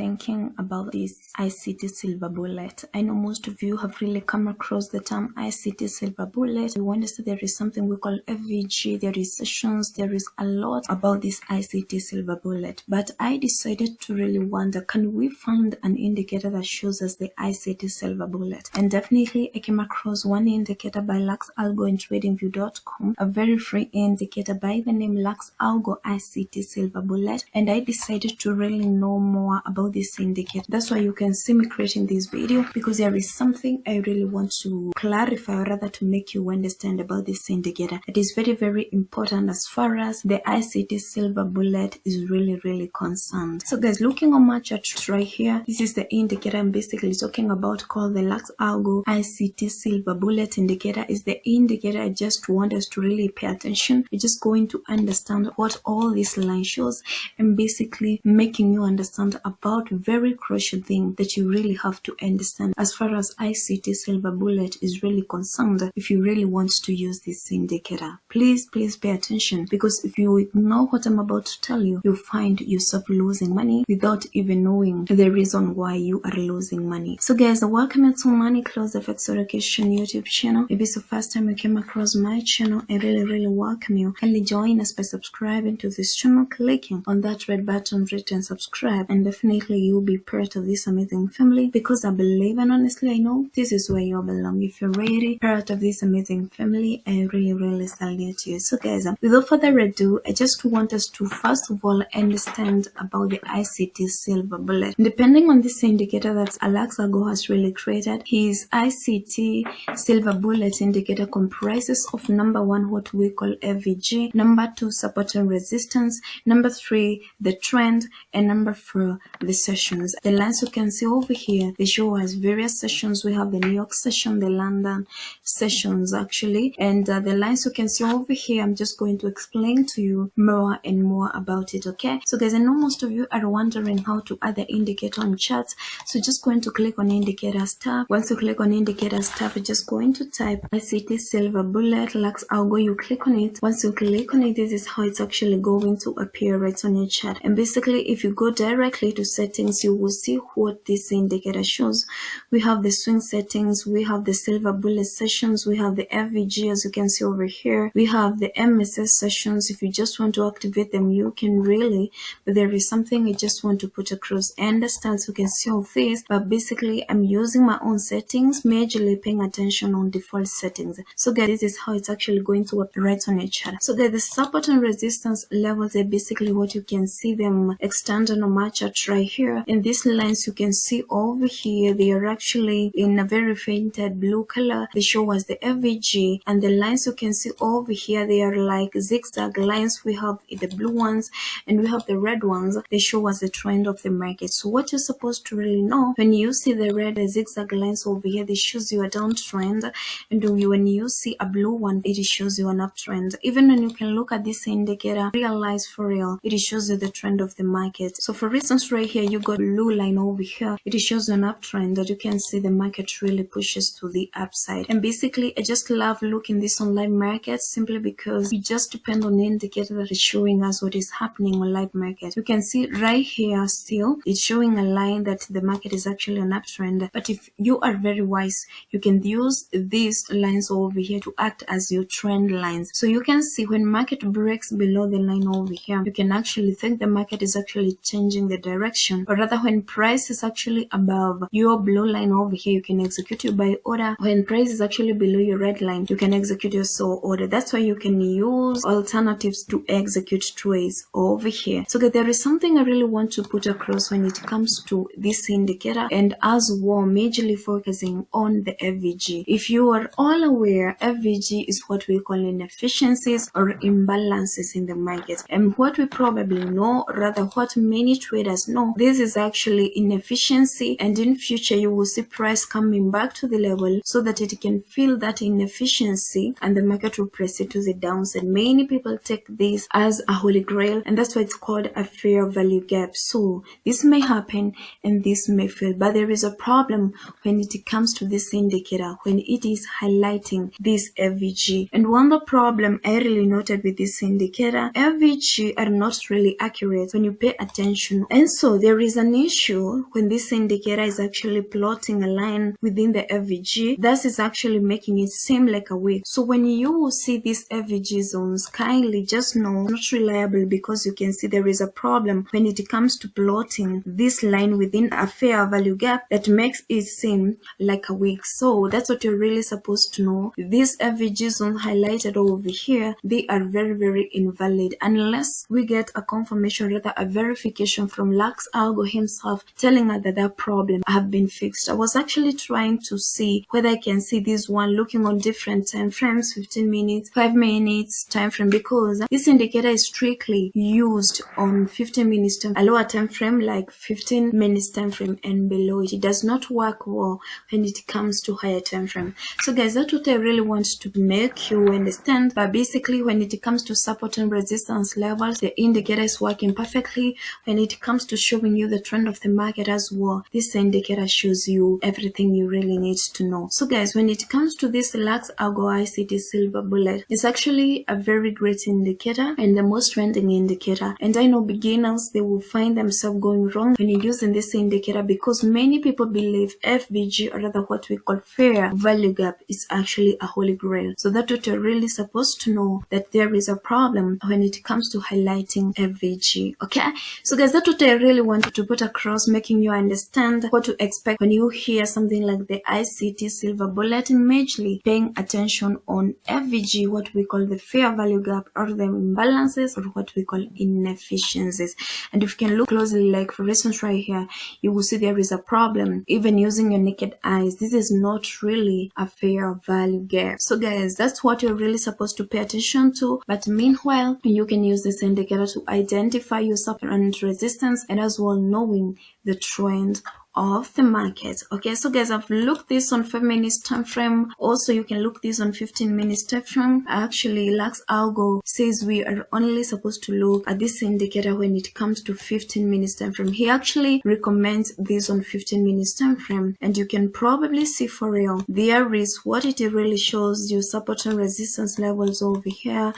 thinking about this ICT Silver Bullet. I know most of you have really come across the term ICT Silver Bullet. You understand there is something we call FVG, there is sessions, there is a lot about this ICT Silver Bullet. But I decided to really wonder, can we find an indicator that shows us the ICT Silver Bullet? And definitely I came across one indicator by LuxAlgo in Tradingview.com, a very free indicator by the name LuxAlgo ICT Silver Bullet. And I decided to really know more about this indicator. That's why you can see me creating this video, because there is something I really want to clarify, or rather to make you understand about this indicator. It is very, very important as far as the ICT Silver Bullet is really concerned. So guys, looking on my chart right here, this is the indicator I'm basically talking about, called the LuxAlgo ICT Silver Bullet indicator. Is the indicator I just want us to really pay attention. We're just going to understand what all this line shows, and basically making you understand about very crucial thing that you really have to understand as far as ICT Silver Bullet is really concerned. If you really want to use this indicator, please pay attention, because if you ignore what I'm about to tell you, you'll find yourself losing money without even knowing the reason why you are losing money. So guys, welcome to Money Close FX Education YouTube channel. If it's the first time you came across my channel, I really welcome you. Kindly join us by subscribing to this channel, clicking on that red button written subscribe, and definitely you'll be part of this amazing family, because I believe and honestly I know this is where you belong. If you're really part of this amazing family, I really salute you. So guys, without further ado, I just want us to first of all understand about the ICT Silver Bullet. Depending on this indicator that LuxAlgo has really created, his ICT Silver Bullet indicator comprises of number 1 what we call FVG, number 2 support and resistance, number 3 the trend, and number 4 the sessions. The lines you can see over here, they show us various sessions. We have the New York session, the London sessions actually, and the lines you can see over here, I'm just going to explain to you more and more about it. Okay, so guys, I know most of you are wondering how to add the indicator on charts, so just going to click on indicators tab. Once you click on indicators tab, you're just going to type ICT Silver Bullet LuxAlgo. You click on it. Once you click on it, this is how it's actually going to appear right on your chart. And basically, if you go directly to settings, you will see what this indicator shows. We have the swing settings, we have the Silver Bullet sessions, we have the FVG as you can see over here, we have the MSS sessions. If you just want to activate them, you can really, but there is something I just want to put across. I understand you can see all this, but basically I'm using my own settings, majorly paying attention on default settings. So guys, this is how it's actually going to appear right on your chart. So guys, the support and resistance levels are basically what you can see them extended on my chart right here. And these lines you can see over here, they are actually in a very fainted blue color. They show us the FVG, and the lines you can see over here, they are like zigzag lines. We have the blue ones and we have the red ones. They show us the trend of the market. So what you're supposed to really know, when you see the red zigzag lines over here, they shows you a downtrend, and when you see a blue one, it shows you an uptrend. Even when you can look at this indicator, realize for real, it shows you the trend of the market. So for instance, right here, you got blue line over here, it shows an uptrend that you can see the market really pushes to the upside. And basically, I just love looking this on live market, simply because we just depend on the indicator that is showing us what is happening on live market. You can see right here still, it's showing a line that the market is actually an uptrend. But if you are very wise, you can use these lines over here to act as your trend lines. So you can see when market breaks below the line over here, you can actually think the market is actually changing the direction, or rather when price is actually above your blue line over here, you can execute your buy order. When price is actually below your red line, you can execute your sell order. That's why you can use alternatives to execute trades over here. So there is something I really want to put across when it comes to this indicator, and as well majorly focusing on the FVG. If you are all aware, FVG is what we call inefficiencies or imbalances in the market, and what we probably know, rather what many traders know, this is actually inefficiency, and in future you will see price coming back to the level so that it can feel that inefficiency and the market will press it to the downside. Many people take this as a holy grail, and that's why it's called a fair value gap. So this may happen and this may fail, but there is a problem when it comes to this indicator, when it is highlighting this FVG. And one of the problem I really noted with this indicator, FVG are not really accurate when you pay attention, and so there there is an issue when this indicator is actually plotting a line within the FVG. That is actually making it seem like a wick. So when you see these FVG zones, kindly just know not reliable, because you can see there is a problem when it comes to plotting this line within a fair value gap that makes it seem like a wick. So that's what you're really supposed to know. These FVG zones highlighted over here, they are very, very invalid unless we get a confirmation, rather a verification from LuxAlgo himself telling us that that problem have been fixed. I was actually trying to see whether I can see this one looking on different time frames, 15 minutes, 5 minutes time frame, because this indicator is strictly used on 15 minutes time, a lower time frame like 15 minutes time frame and below it. It does not work well when it comes to higher time frame. So guys, that's what I really want to make you understand. But basically, when it comes to support and resistance levels, the indicator is working perfectly. When it comes to showing you the trend of the market as well, this indicator shows you everything you really need to know. So guys, when it comes to this LuxAlgo ICT Silver Bullet, it's actually a very great indicator and the most trending indicator. And I know beginners, they will find themselves going wrong when you're using this indicator, because many people believe FVG, or rather what we call fair value gap, is actually a holy grail. So that's what you're really supposed to know, that there is a problem when it comes to highlighting FVG. Okay, so guys, that's what I really wanted to put across, making you understand what to expect when you hear something like the ICT Silver Bullet, majorly paying attention on FVG, what we call the fair value gap, or the imbalances, or what we call inefficiencies. And if you can look closely, like for instance right here, you will see there is a problem. Even using your naked eyes, this is not really a fair value gap. So guys, that's what you're really supposed to pay attention to. But meanwhile, you can use this indicator to identify your support and resistance, and as well knowing the trend of the market. Okay, so guys, I've looked this on 5 minutes time frame. Also, you can look this on 15 minutes time frame. Actually, LuxAlgo says we are only supposed to look at this indicator when it comes to 15 minutes time frame. He actually recommends this on 15 minutes time frame, and you can probably see for real there is what it really shows you, support and resistance levels over here.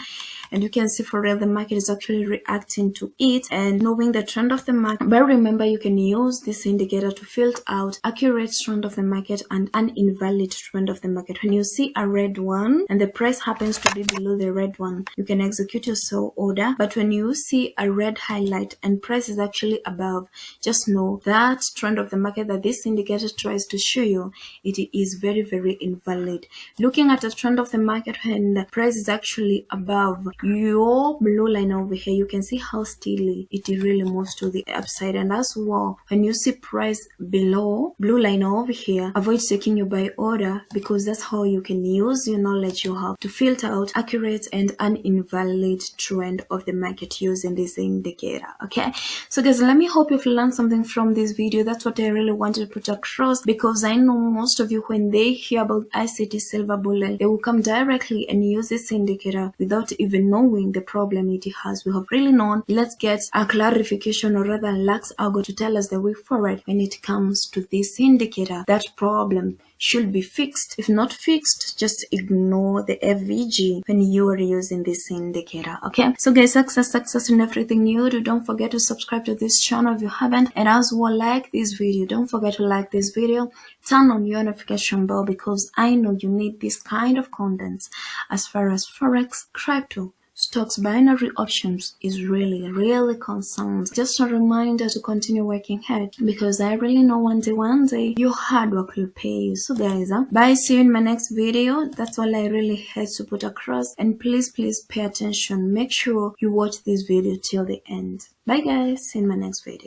And you can see for real the market is actually reacting to it and knowing the trend of the market. But remember, you can use this indicator to filter out accurate trend of the market and an invalid trend of the market. When you see a red one and the price happens to be below the red one, you can execute your sell order. But when you see a red highlight and price is actually above, just know that trend of the market that this indicator tries to show you, it is very, very invalid. Looking at the trend of the market when the price is actually above your blue line over here, you can see how steadily it really moves to the upside. And as well, when you see price below blue line over here, avoid taking your buy order, because that's how you can use your knowledge you have to filter out accurate and an invalid trend of the market using this indicator. Okay, so guys, let me hope you've learned something from this video. That's what I really wanted to put across, because I know most of you, when they hear about ICT Silver Bullet, they will come directly and use this indicator without even knowing the problem it has. We have really known. Let's get a clarification, or rather LuxAlgo to tell us the way forward when it comes to this indicator. That problem should be fixed. If not fixed, just ignore the FVG when you are using this indicator. Okay, so guys, success in everything you do. Don't forget to subscribe to this channel if you haven't, and as well, like this video. Don't forget to like this video, turn on your notification bell, because I know you need this kind of content as far as forex, crypto, stocks, binary options is really concerned. Just a reminder to continue working hard, because I really know one day your hard work will pay you. So guys, bye, see you in my next video. That's all I really had to put across, and please pay attention. Make sure you watch this video till the end. Bye guys, see you in my next video.